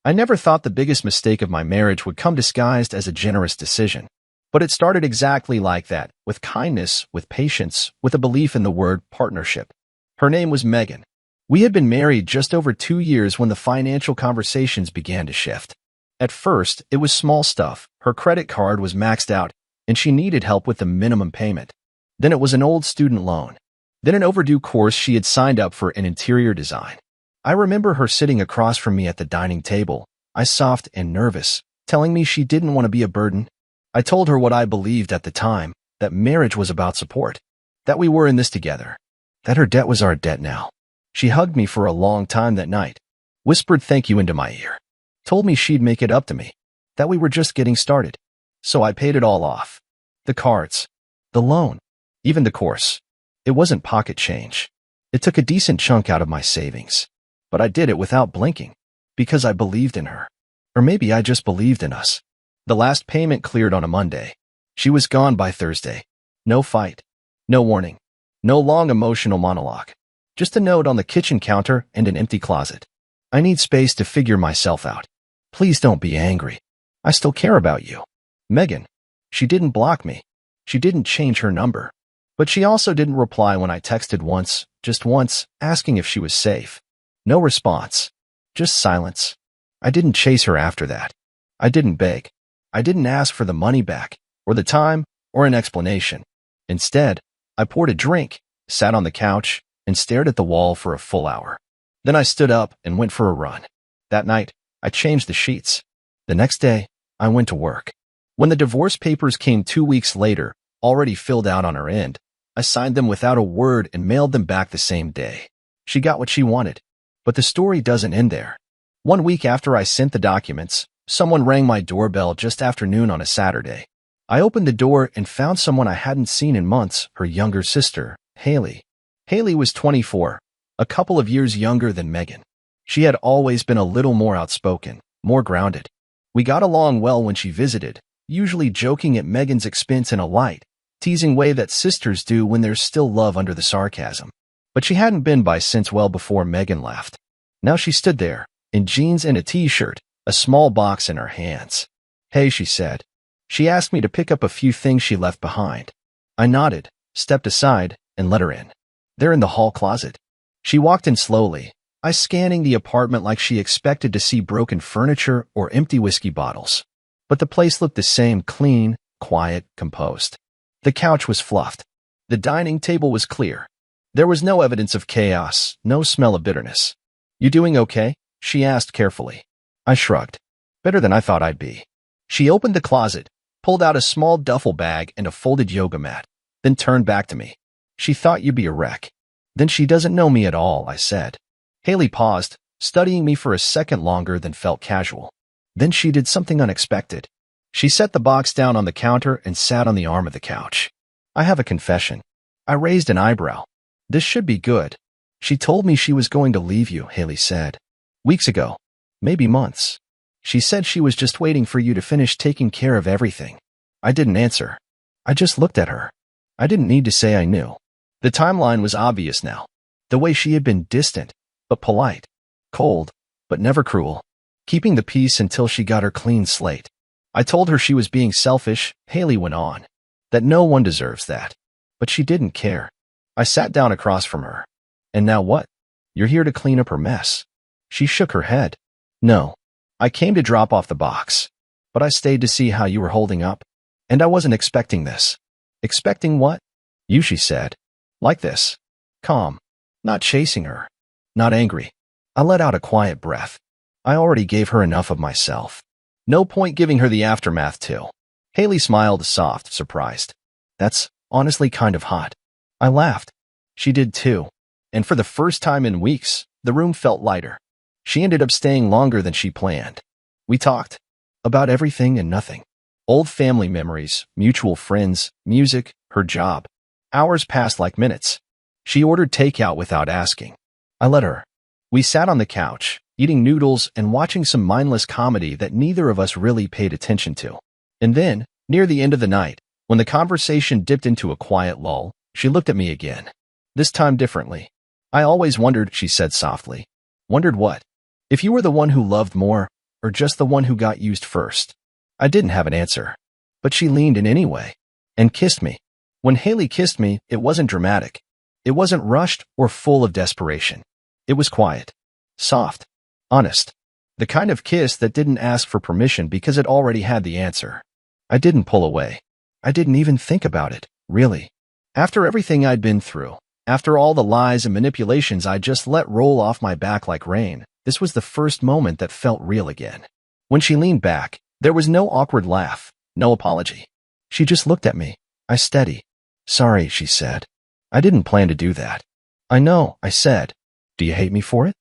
I never thought the biggest mistake of my marriage would come disguised as a generous decision. But it started exactly like that, with kindness, with patience, with a belief in the word partnership. Her name was Megan. We had been married just over 2 years when the financial conversations began to shift. At first, it was small stuff. Her credit card was maxed out, and she needed help with the minimum payment. Then it was an old student loan. Then an overdue course she had signed up for in interior design. I remember her sitting across from me at the dining table, soft and nervous, telling me she didn't want to be a burden. I told her what I believed at the time, that marriage was about support, that we were in this together, that her debt was our debt now. She hugged me for a long time that night, whispered thank you into my ear, told me she'd make it up to me, that we were just getting started. So I paid it all off. The cards, the loan, even the course. It wasn't pocket change. It took a decent chunk out of my savings. But I did it without blinking, because I believed in her. Or maybe I just believed in us. The last payment cleared on a Monday. She was gone by Thursday. No fight. No warning. No long emotional monologue. Just a note on the kitchen counter and an empty closet. I need space to figure myself out. Please don't be angry. I still care about you. Megan. She didn't block me. She didn't change her number. But she also didn't reply when I texted once, just once, asking if she was safe. No response. Just silence. I didn't chase her after that. I didn't beg. I didn't ask for the money back, or the time, or an explanation. Instead, I poured a drink, sat on the couch, and stared at the wall for a full hour. Then I stood up and went for a run. That night, I changed the sheets. The next day, I went to work. When the divorce papers came 2 weeks later, already filled out on her end, I signed them without a word and mailed them back the same day. She got what she wanted. But the story doesn't end there. 1 week after I sent the documents, someone rang my doorbell just after noon on a Saturday. I opened the door and found someone I hadn't seen in months, her younger sister, Haley. Haley was 24, a couple of years younger than Megan. She had always been a little more outspoken, more grounded. We got along well when she visited, usually joking at Megan's expense in a light, teasing way that sisters do when there's still love under the sarcasm. But she hadn't been by since well before Megan left. Now she stood there, in jeans and a t-shirt, a small box in her hands. Hey, she said. She asked me to pick up a few things she left behind. I nodded, stepped aside, and let her in. They're in the hall closet. She walked in slowly, scanning the apartment like she expected to see broken furniture or empty whiskey bottles. But the place looked the same, clean, quiet, composed. The couch was fluffed. The dining table was clear. There was no evidence of chaos, no smell of bitterness. You doing okay? She asked carefully. I shrugged. Better than I thought I'd be. She opened the closet, pulled out a small duffel bag and a folded yoga mat, then turned back to me. She thought you'd be a wreck. Then she doesn't know me at all, I said. Haley paused, studying me for a second longer than felt casual. Then she did something unexpected. She set the box down on the counter and sat on the arm of the couch. I have a confession. I raised an eyebrow. This should be good. She told me she was going to leave you, Haley said. Weeks ago. Maybe months. She said she was just waiting for you to finish taking care of everything. I didn't answer. I just looked at her. I didn't need to say I knew. The timeline was obvious now. The way she had been distant, but polite. Cold, but never cruel. Keeping the peace until she got her clean slate. I told her she was being selfish, Haley went on. That no one deserves that. But she didn't care. I sat down across from her. And now what? You're here to clean up her mess. She shook her head. No. I came to drop off the box. But I stayed to see how you were holding up. And I wasn't expecting this. Expecting what? You, she said. Like this. Calm. Not chasing her. Not angry. I let out a quiet breath. I already gave her enough of myself. No point giving her the aftermath too. Haley smiled soft, surprised. That's honestly kind of hot. I laughed. She did too. And for the first time in weeks, the room felt lighter. She ended up staying longer than she planned. We talked. About everything and nothing. Old family memories, mutual friends, music, her job. Hours passed like minutes. She ordered takeout without asking. I let her. We sat on the couch, eating noodles and watching some mindless comedy that neither of us really paid attention to. And then, near the end of the night, when the conversation dipped into a quiet lull, she looked at me again. This time differently. I always wondered, she said softly. Wondered what? If you were the one who loved more, or just the one who got used first? I didn't have an answer. But she leaned in anyway and kissed me. When Haley kissed me, it wasn't dramatic. It wasn't rushed or full of desperation. It was quiet, soft, honest. The kind of kiss that didn't ask for permission because it already had the answer. I didn't pull away. I didn't even think about it, really. After everything I'd been through, after all the lies and manipulations I just let roll off my back like rain, this was the first moment that felt real again. When she leaned back, there was no awkward laugh, no apology. She just looked at me. I steady. Sorry, she said. I didn't plan to do that. I know, I said. Do you hate me for it?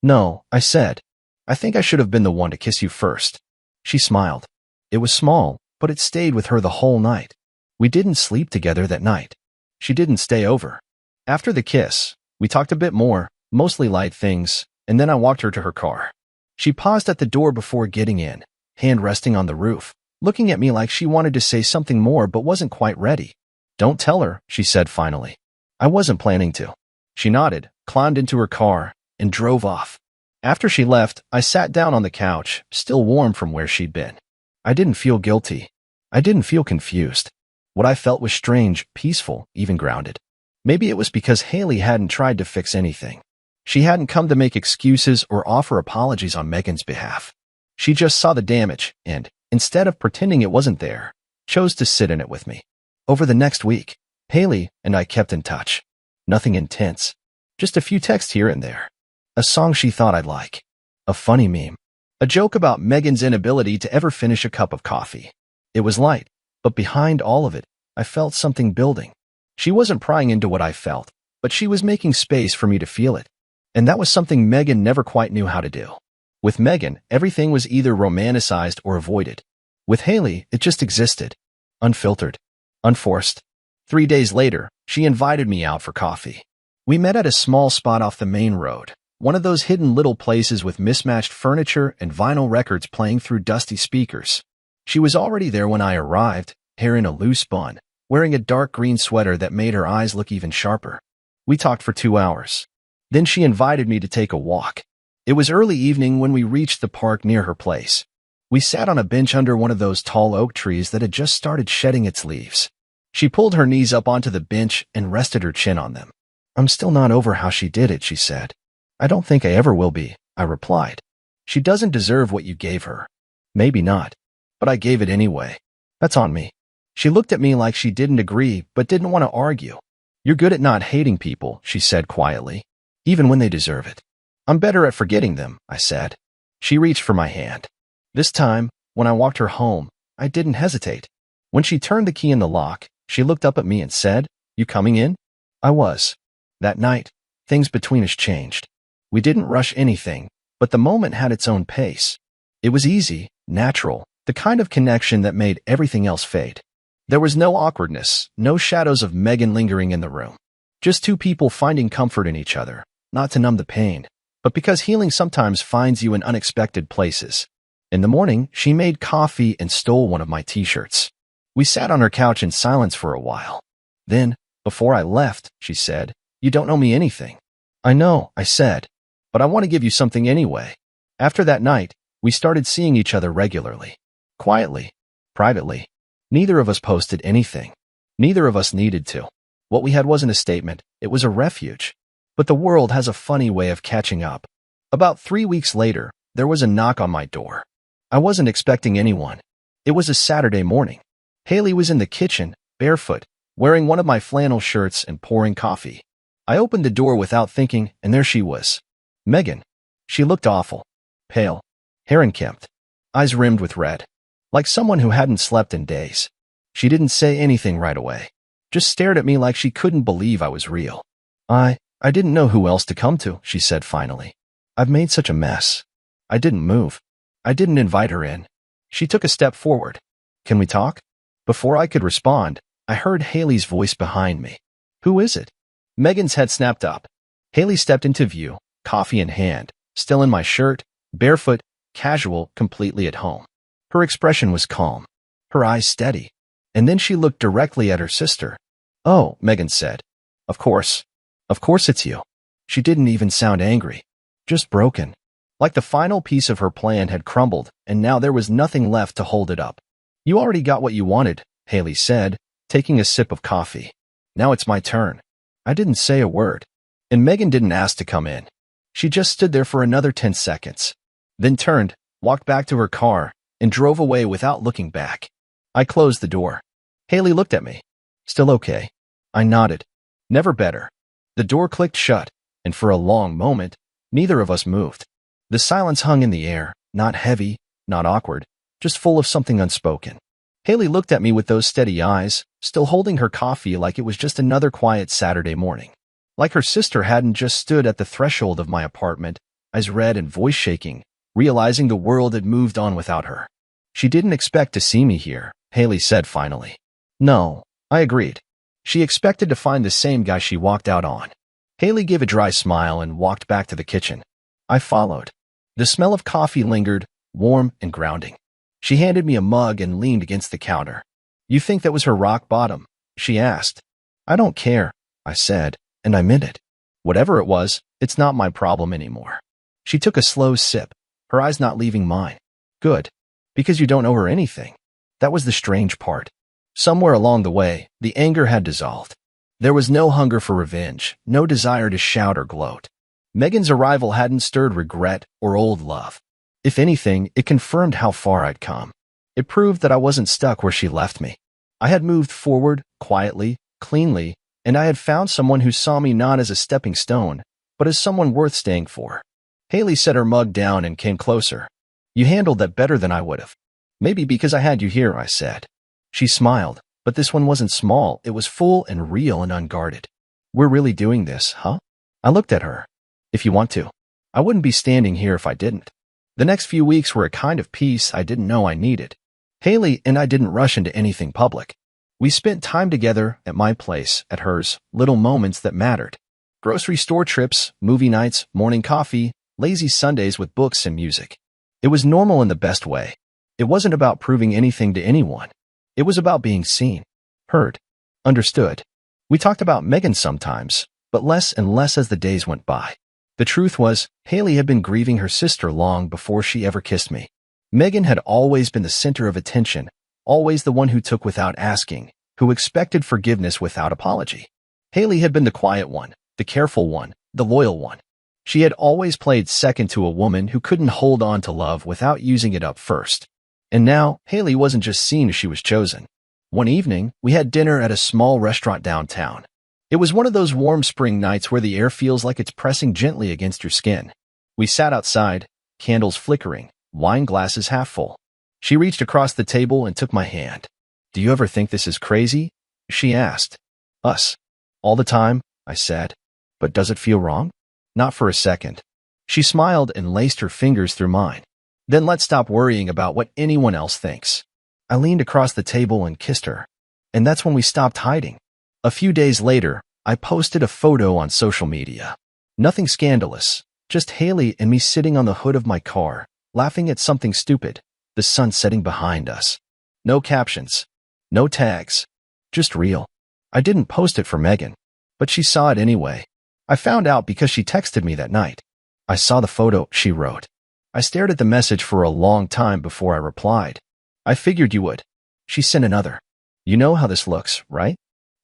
No, I said. I think I should have been the one to kiss you first. She smiled. It was small, but it stayed with her the whole night. We didn't sleep together that night. She didn't stay over. After the kiss, we talked a bit more, mostly light things, and then I walked her to her car. She paused at the door before getting in, hand resting on the roof, looking at me like she wanted to say something more but wasn't quite ready. Don't tell her, she said finally. I wasn't planning to. She nodded, climbed into her car, and drove off. After she left, I sat down on the couch, still warm from where she'd been. I didn't feel guilty. I didn't feel confused. What I felt was strange, peaceful, even grounded. Maybe it was because Haley hadn't tried to fix anything. She hadn't come to make excuses or offer apologies on Megan's behalf. She just saw the damage and, instead of pretending it wasn't there, chose to sit in it with me. Over the next week, Haley and I kept in touch. Nothing intense. Just a few texts here and there. A song she thought I'd like. A funny meme. A joke about Megan's inability to ever finish a cup of coffee. It was light, but behind all of it, I felt something building. She wasn't prying into what I felt, but she was making space for me to feel it. And that was something Megan never quite knew how to do. With Megan, everything was either romanticized or avoided. With Haley, it just existed. Unfiltered. Unforced. 3 days later, she invited me out for coffee. We met at a small spot off the main road, one of those hidden little places with mismatched furniture and vinyl records playing through dusty speakers. She was already there when I arrived, hair in a loose bun, wearing a dark green sweater that made her eyes look even sharper. We talked for 2 hours. Then she invited me to take a walk. It was early evening when we reached the park near her place. We sat on a bench under one of those tall oak trees that had just started shedding its leaves. She pulled her knees up onto the bench and rested her chin on them. I'm still not over how she did it, she said. I don't think I ever will be, I replied. She doesn't deserve what you gave her. Maybe not. But I gave it anyway. That's on me. She looked at me like she didn't agree, but didn't want to argue. You're good at not hating people, she said quietly, even when they deserve it. I'm better at forgetting them, I said. She reached for my hand. This time, when I walked her home, I didn't hesitate. When she turned the key in the lock, she looked up at me and said, You coming in? I was. That night, things between us changed. We didn't rush anything, but the moment had its own pace. It was easy, natural, the kind of connection that made everything else fade. There was no awkwardness, no shadows of Megan lingering in the room. Just two people finding comfort in each other, not to numb the pain, but because healing sometimes finds you in unexpected places. In the morning, she made coffee and stole one of my t-shirts. We sat on her couch in silence for a while. Then, before I left, she said, You don't owe me anything. I know, I said, but I want to give you something anyway. After that night, we started seeing each other regularly. Quietly. Privately. Neither of us posted anything. Neither of us needed to. What we had wasn't a statement, it was a refuge. But the world has a funny way of catching up. About 3 weeks later, there was a knock on my door. I wasn't expecting anyone. It was a Saturday morning. Haley was in the kitchen, barefoot, wearing one of my flannel shirts and pouring coffee. I opened the door without thinking, and there she was. Megan. She looked awful. Pale. Hair unkempt. Eyes rimmed with red. Like someone who hadn't slept in days. She didn't say anything right away. Just stared at me like she couldn't believe I was real. I didn't know who else to come to, she said finally. I've made such a mess. I didn't move. I didn't invite her in. She took a step forward. Can we talk? Before I could respond, I heard Haley's voice behind me. Who is it? Megan's head snapped up. Haley stepped into view, coffee in hand, still in my shirt, barefoot, casual, completely at home. Her expression was calm, her eyes steady, and then she looked directly at her sister. Oh, Megan said. Of course it's you. She didn't even sound angry, just broken. Like the final piece of her plan had crumbled, and now there was nothing left to hold it up. You already got what you wanted, Haley said, taking a sip of coffee. Now it's my turn. I didn't say a word. And Megan didn't ask to come in. She just stood there for another 10 seconds. Then turned, walked back to her car, and drove away without looking back. I closed the door. Haley looked at me. Still okay. I nodded. Never better. The door clicked shut, and for a long moment, neither of us moved. The silence hung in the air, not heavy, not awkward, just full of something unspoken. Haley looked at me with those steady eyes, still holding her coffee like it was just another quiet Saturday morning. Like her sister hadn't just stood at the threshold of my apartment, eyes red and voice shaking, realizing the world had moved on without her. She didn't expect to see me here, Haley said finally. No, I agreed. She expected to find the same guy she walked out on. Haley gave a dry smile and walked back to the kitchen. I followed. The smell of coffee lingered, warm and grounding. She handed me a mug and leaned against the counter. You think that was her rock bottom? She asked. I don't care, I said, and I meant it. Whatever it was, it's not my problem anymore. She took a slow sip, her eyes not leaving mine. Good. Because you don't owe her anything. That was the strange part. Somewhere along the way, the anger had dissolved. There was no hunger for revenge, no desire to shout or gloat. Megan's arrival hadn't stirred regret or old love. If anything, it confirmed how far I'd come. It proved that I wasn't stuck where she left me. I had moved forward, quietly, cleanly, and I had found someone who saw me not as a stepping stone, but as someone worth staying for. Haley set her mug down and came closer. You handled that better than I would have. Maybe because I had you here, I said. She smiled, but this one wasn't small, it was full and real and unguarded. We're really doing this, huh? I looked at her. If you want to. I wouldn't be standing here if I didn't. The next few weeks were a kind of peace I didn't know I needed. Haley and I didn't rush into anything public. We spent time together at my place, at hers, little moments that mattered. Grocery store trips, movie nights, morning coffee, lazy Sundays with books and music. It was normal in the best way. It wasn't about proving anything to anyone. It was about being seen, heard, understood. We talked about Megan sometimes, but less and less as the days went by. The truth was, Haley had been grieving her sister long before she ever kissed me. Megan had always been the center of attention, always the one who took without asking, who expected forgiveness without apology. Haley had been the quiet one, the careful one, the loyal one. She had always played second to a woman who couldn't hold on to love without using it up first. And now, Haley wasn't just seen as she was chosen. One evening, we had dinner at a small restaurant downtown. It was one of those warm spring nights where the air feels like it's pressing gently against your skin. We sat outside, candles flickering, wine glasses half full. She reached across the table and took my hand. Do you ever think this is crazy? She asked. Us. All the time, I said. But does it feel wrong? Not for a second. She smiled and laced her fingers through mine. Then let's stop worrying about what anyone else thinks. I leaned across the table and kissed her. And that's when we stopped hiding. A few days later, I posted a photo on social media. Nothing scandalous, just Haley and me sitting on the hood of my car, laughing at something stupid, the sun setting behind us. No captions, no tags, just real. I didn't post it for Megan, but she saw it anyway. I found out because she texted me that night. I saw the photo, she wrote. I stared at the message for a long time before I replied. I figured you would. She sent another. You know how this looks, right?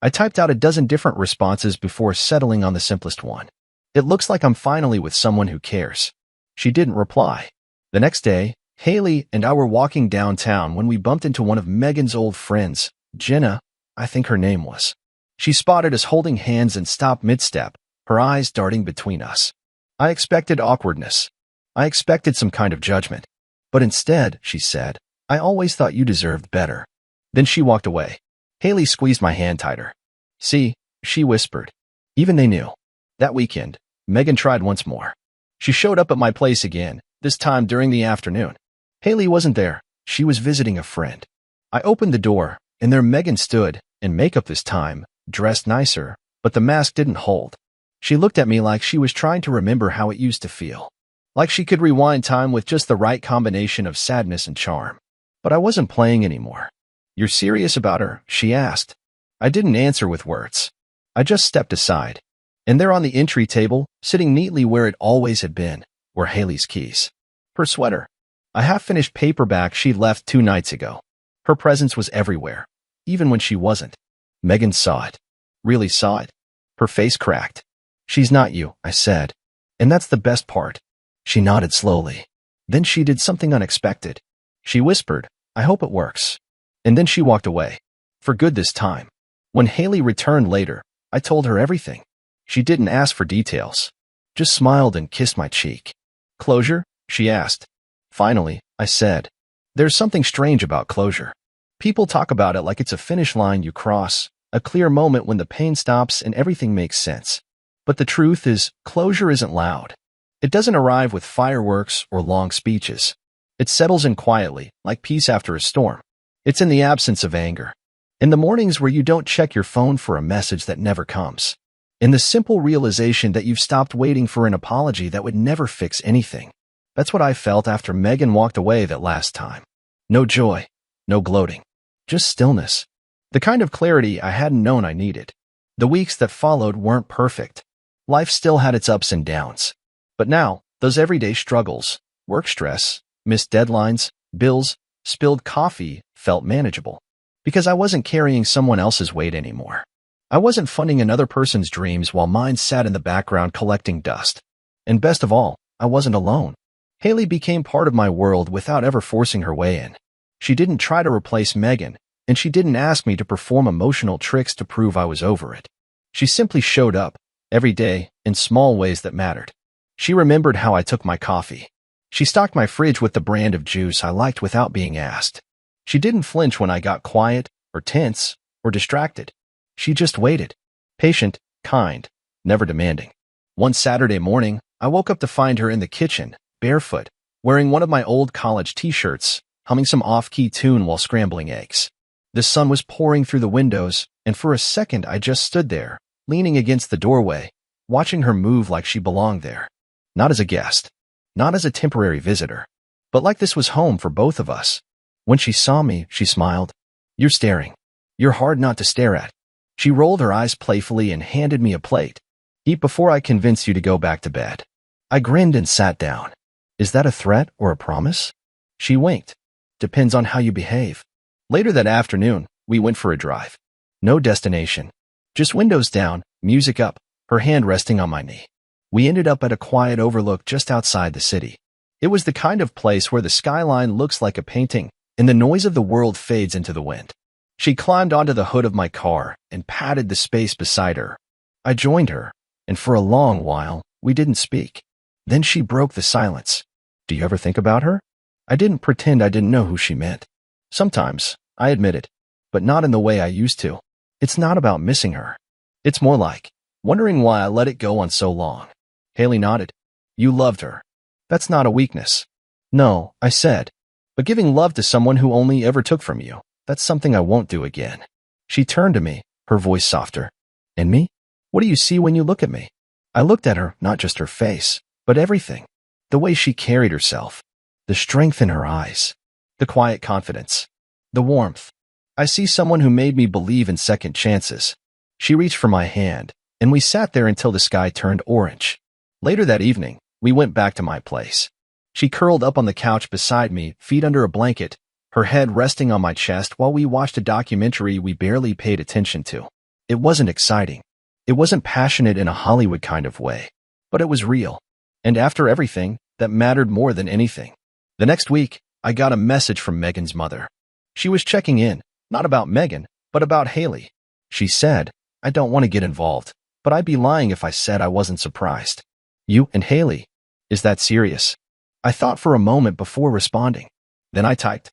I typed out a dozen different responses before settling on the simplest one. It looks like I'm finally with someone who cares. She didn't reply. The next day, Haley and I were walking downtown when we bumped into one of Megan's old friends, Jenna, I think her name was. She spotted us holding hands and stopped mid-step, her eyes darting between us. I expected awkwardness. I expected some kind of judgment. But instead, she said, I always thought you deserved better. Then she walked away. Haley squeezed my hand tighter. See, she whispered. Even they knew. That weekend, Megan tried once more. She showed up at my place again, this time during the afternoon. Haley wasn't there. She was visiting a friend. I opened the door, and there Megan stood, in makeup this time, dressed nicer, but the mask didn't hold. She looked at me like she was trying to remember how it used to feel. Like she could rewind time with just the right combination of sadness and charm. But I wasn't playing anymore. You're serious about her? She asked. I didn't answer with words. I just stepped aside. And there on the entry table, sitting neatly where it always had been, were Haley's keys. Her sweater. A half-finished paperback she'd left 2 nights ago. Her presence was everywhere, even when she wasn't. Megan saw it. Really saw it. Her face cracked. "She's not you," I said. "And that's the best part." She nodded slowly. Then she did something unexpected. She whispered, "I hope it works." And then she walked away. For good this time. When Haley returned later, I told her everything. She didn't ask for details. Just smiled and kissed my cheek. "Closure?" she asked. "Finally," I said. "There's something strange about closure. People talk about it like it's a finish line you cross, a clear moment when the pain stops and everything makes sense. But the truth is, closure isn't loud. It doesn't arrive with fireworks or long speeches. It settles in quietly, like peace after a storm. It's in the absence of anger. In the mornings where you don't check your phone for a message that never comes. In the simple realization that you've stopped waiting for an apology that would never fix anything. That's what I felt after Megan walked away that last time. No joy, no gloating, just stillness. The kind of clarity I hadn't known I needed. The weeks that followed weren't perfect. Life still had its ups and downs. But now, those everyday struggles, work stress, missed deadlines, bills, spilled coffee, felt manageable. Because I wasn't carrying someone else's weight anymore. I wasn't funding another person's dreams while mine sat in the background collecting dust. And best of all, I wasn't alone. Haley became part of my world without ever forcing her way in. She didn't try to replace Megan, and she didn't ask me to perform emotional tricks to prove I was over it. She simply showed up, every day, in small ways that mattered. She remembered how I took my coffee. She stocked my fridge with the brand of juice I liked without being asked. She didn't flinch when I got quiet, or tense, or distracted. She just waited. Patient, kind, never demanding. One Saturday morning, I woke up to find her in the kitchen, barefoot, wearing one of my old college t-shirts, humming some off-key tune while scrambling eggs. The sun was pouring through the windows, and for a second I just stood there, leaning against the doorway, watching her move like she belonged there. Not as a guest, not as a temporary visitor, but like this was home for both of us. When she saw me, she smiled. "You're staring. You're hard not to stare at." She rolled her eyes playfully and handed me a plate. "Eat before I convince you to go back to bed." I grinned and sat down. "Is that a threat or a promise?" She winked. "Depends on how you behave." Later that afternoon, we went for a drive. No destination. Just windows down, music up, her hand resting on my knee. We ended up at a quiet overlook just outside the city. It was the kind of place where the skyline looks like a painting, and the noise of the world fades into the wind. She climbed onto the hood of my car and patted the space beside her. I joined her, and for a long while, we didn't speak. Then she broke the silence. "Do you ever think about her?" I didn't pretend I didn't know who she meant. Sometimes, I admit it, but not in the way I used to. It's not about missing her. It's more like wondering why I let it go on so long. Haley nodded. "You loved her. That's not a weakness." "No," I said. "But giving love to someone who only ever took from you, that's something I won't do again." She turned to me, her voice softer. "And me? What do you see when you look at me?" I looked at her, not just her face, but everything. The way she carried herself. The strength in her eyes. The quiet confidence. The warmth. I see someone who made me believe in second chances. She reached for my hand, and we sat there until the sky turned orange. Later that evening, we went back to my place. She curled up on the couch beside me, feet under a blanket, her head resting on my chest while we watched a documentary we barely paid attention to. It wasn't exciting. It wasn't passionate in a Hollywood kind of way, but it was real. And after everything, that mattered more than anything. The next week, I got a message from Megan's mother. She was checking in, not about Megan, but about Haley. She said, "I don't want to get involved, but I'd be lying if I said I wasn't surprised." "You and Haley? Is that serious?" I thought for a moment before responding. Then I typed,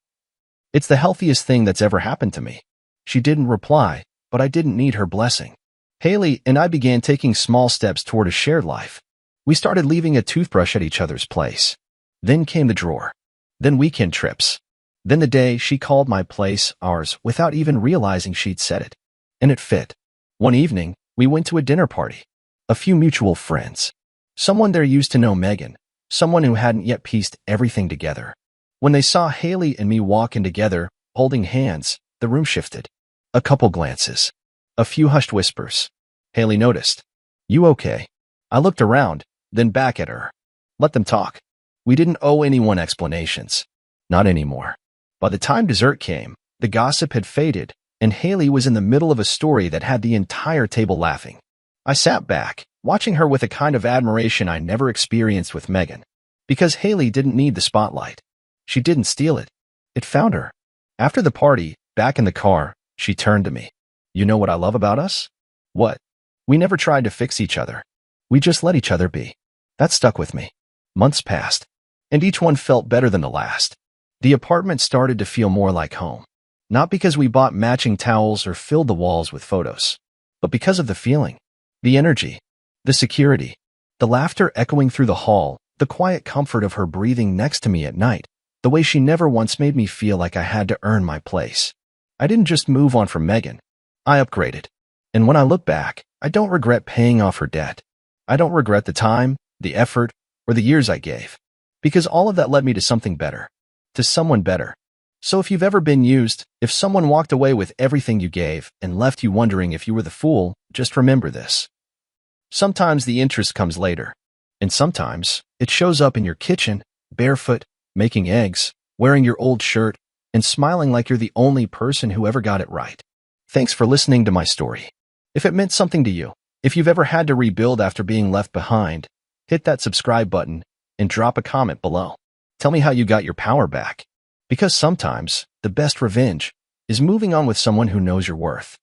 "It's the healthiest thing that's ever happened to me." She didn't reply, but I didn't need her blessing. Haley and I began taking small steps toward a shared life. We started leaving a toothbrush at each other's place. Then came the drawer. Then weekend trips. Then the day she called my place ours without even realizing she'd said it. And it fit. One evening, we went to a dinner party. A few mutual friends. Someone there used to know Megan. Someone who hadn't yet pieced everything together. When they saw Haley and me walk in together, holding hands, the room shifted. A couple glances. A few hushed whispers. Haley noticed. "You okay?" I looked around, then back at her. Let them talk. We didn't owe anyone explanations. Not anymore. By the time dessert came, the gossip had faded, and Haley was in the middle of a story that had the entire table laughing. I sat back, watching her with a kind of admiration I never experienced with Megan. Because Haley didn't need the spotlight. She didn't steal it. It found her. After the party, back in the car, she turned to me. You know what I love about us? What? We never tried to fix each other. We just let each other be. That stuck with me. Months passed, and each one felt better than the last. The apartment started to feel more like home. Not because we bought matching towels or filled the walls with photos, but because of the feeling, the energy, the security, the laughter echoing through the hall, the quiet comfort of her breathing next to me at night, the way she never once made me feel like I had to earn my place. I didn't just move on from Megan. I upgraded. And when I look back, I don't regret paying off her debt. I don't regret the time, the effort, or the years I gave. Because all of that led me to something better. To someone better. So if you've ever been used, if someone walked away with everything you gave and left you wondering if you were the fool, just remember this. Sometimes the interest comes later. And sometimes it shows up in your kitchen, barefoot, making eggs, wearing your old shirt, and smiling like you're the only person who ever got it right. Thanks for listening to my story. If it meant something to you, if you've ever had to rebuild after being left behind, hit that subscribe button and drop a comment below. Tell me how you got your power back. Because sometimes the best revenge is moving on with someone who knows your worth.